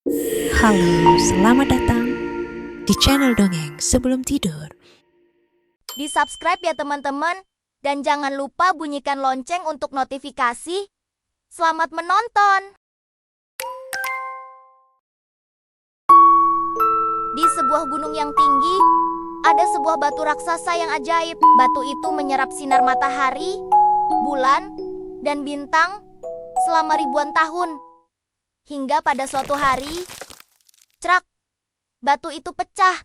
Halo, selamat datang di channel Dongeng Sebelum Tidur. Di-subscribe ya teman-teman, dan jangan lupa bunyikan lonceng untuk notifikasi. Selamat menonton! Di sebuah gunung yang tinggi, ada sebuah batu raksasa yang ajaib. Batu itu menyerap sinar matahari, bulan, dan bintang selama ribuan tahun. Hingga pada suatu hari, cerak, batu itu pecah.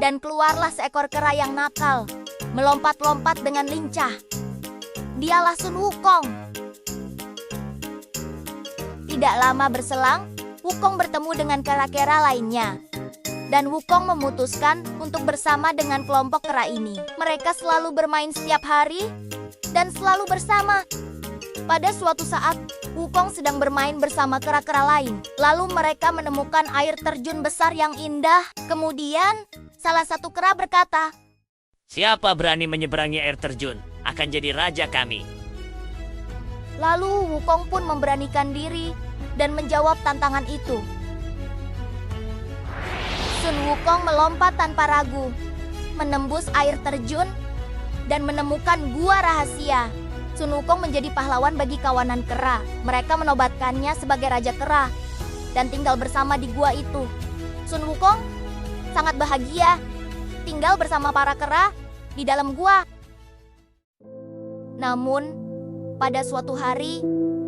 Dan keluarlah seekor kera yang nakal, melompat-lompat dengan lincah. Dialah Sun Wukong. Tidak lama berselang, Wukong bertemu dengan kera-kera lainnya. Dan Wukong memutuskan untuk bersama dengan kelompok kera ini. Mereka selalu bermain setiap hari dan selalu bersama. Pada suatu saat, Wukong sedang bermain bersama kera-kera lain. Lalu mereka menemukan air terjun besar yang indah. Kemudian, salah satu kera berkata, "Siapa berani menyeberangi air terjun akan jadi raja kami." Lalu Wukong pun memberanikan diri dan menjawab tantangan itu. Sun Wukong melompat tanpa ragu, menembus air terjun, dan menemukan gua rahasia. Sun Wukong menjadi pahlawan bagi kawanan kera. Mereka menobatkannya sebagai raja kera dan tinggal bersama di gua itu. Sun Wukong sangat bahagia tinggal bersama para kera di dalam gua. Namun, pada suatu hari,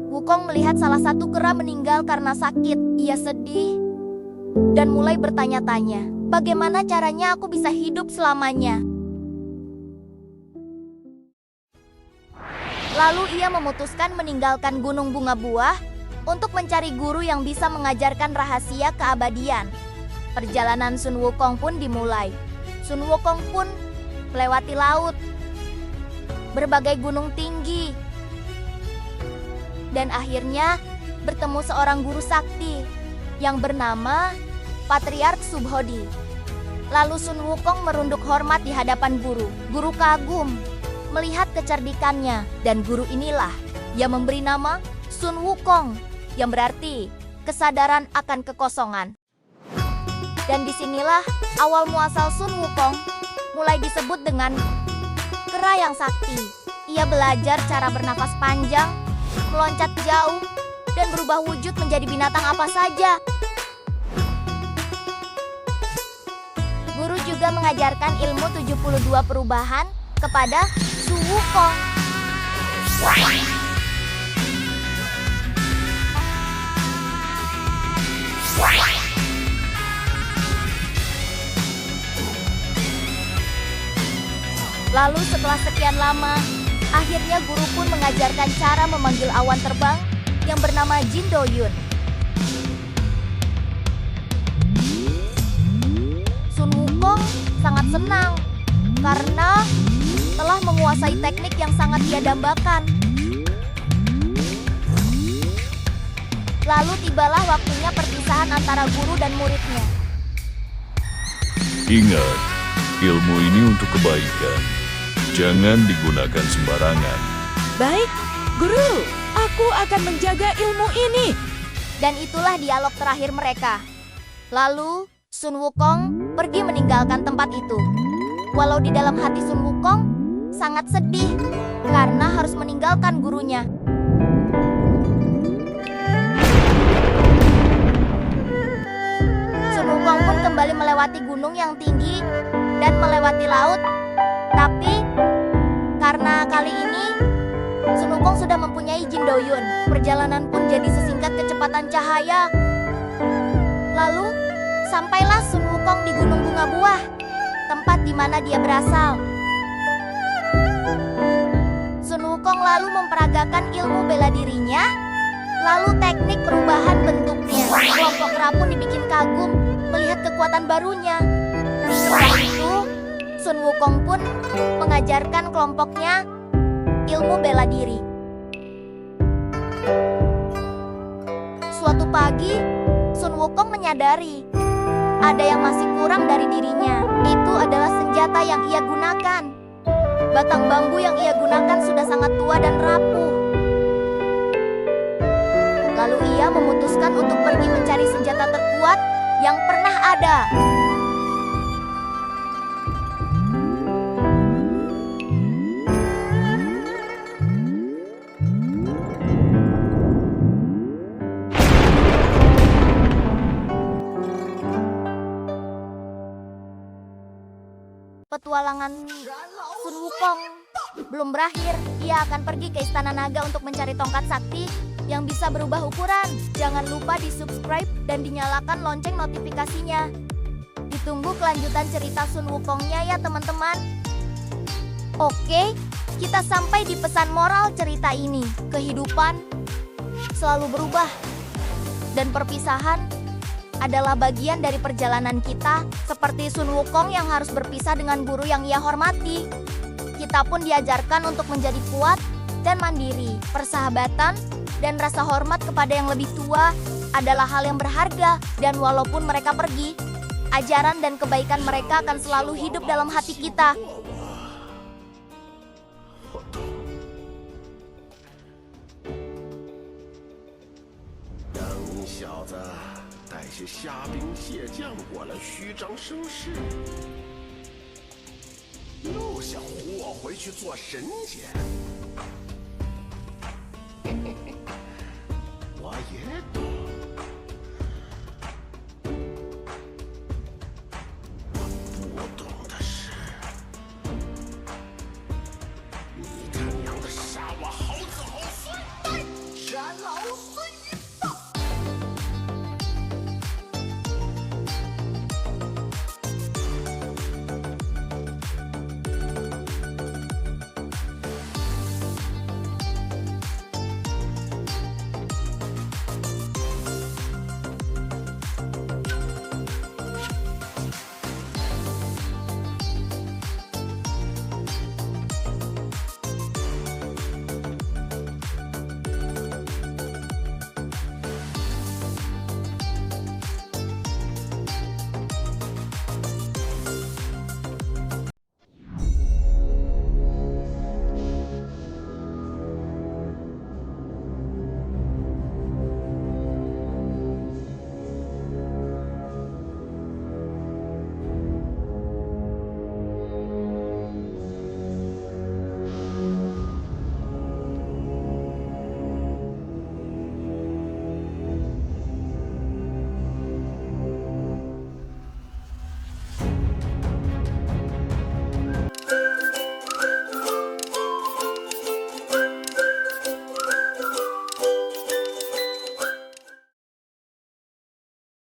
Wukong melihat salah satu kera meninggal karena sakit. Ia sedih dan mulai bertanya-tanya, bagaimana caranya aku bisa hidup selamanya? Lalu ia memutuskan meninggalkan Gunung Bunga Buah untuk mencari guru yang bisa mengajarkan rahasia keabadian. Perjalanan Sun Wukong pun dimulai. Sun Wukong pun melewati laut, berbagai gunung tinggi, dan akhirnya bertemu seorang guru sakti yang bernama Patriark Subhodi. Lalu Sun Wukong merunduk hormat di hadapan guru. Guru kagum melihat kecerdikannya, dan guru inilah yang memberi nama Sun Wukong, yang berarti kesadaran akan kekosongan. Dan disinilah awal muasal Sun Wukong mulai disebut dengan kera yang sakti. Ia belajar cara bernafas panjang, meloncat jauh, dan berubah wujud menjadi binatang apa saja. Guru juga mengajarkan ilmu 72 perubahan kepada Sun Wukong. Lalu setelah sekian lama, akhirnya guru pun mengajarkan cara memanggil awan terbang yang bernama Jin Do Yun. Sun Wukong sangat senang karena telah menguasai teknik yang sangat ia dambakan. Lalu tibalah waktunya perpisahan antara guru dan muridnya. Ingat, ilmu ini untuk kebaikan. Jangan digunakan sembarangan. Baik, guru, aku akan menjaga ilmu ini. Dan itulah dialog terakhir mereka. Lalu Sun Wukong pergi meninggalkan tempat itu. Walau di dalam hati Sun Wukong sangat sedih karena harus meninggalkan gurunya. Sun Wukong pun kembali melewati gunung yang tinggi dan melewati laut. Tapi karena kali ini Sun Wukong sudah mempunyai Jin Do Yun, perjalanan pun jadi sesingkat kecepatan cahaya. Lalu sampailah Sun Wukong di Gunung Bunga Buah, tempat di mana dia berasal. Sun Wukong lalu memperagakan ilmu bela dirinya, lalu teknik perubahan bentuknya. Kelompok kera pun dibikin kagum melihat kekuatan barunya. Setelah itu, Sun Wukong pun mengajarkan kelompoknya ilmu bela diri. Suatu pagi, Sun Wukong menyadari ada yang masih kurang dari dirinya. Itu adalah senjata yang ia gunakan. Batang bambu yang ia gunakan sudah sangat tua dan rapuh. Lalu ia memutuskan untuk pergi juga. Petualangan Sun Wukong belum berakhir. Ia akan pergi ke Istana Naga untuk mencari tongkat sakti yang bisa berubah ukuran. Jangan lupa di-subscribe dan dinyalakan lonceng notifikasinya. Ditunggu kelanjutan cerita Sun Wukongnya ya teman-teman. Oke, kita sampai di pesan moral cerita ini. Kehidupan selalu berubah. Dan perpisahan adalah bagian dari perjalanan kita, seperti Sun Wukong yang harus berpisah dengan guru yang ia hormati. Kita pun diajarkan untuk menjadi kuat dan mandiri. Persahabatan dan rasa hormat kepada yang lebih tua adalah hal yang berharga, dan walaupun mereka pergi, ajaran dan kebaikan mereka akan selalu hidup dalam hati kita. 小子带些虾兵蟹将过来虚张声势，又想唬我回去做神仙。我也懂。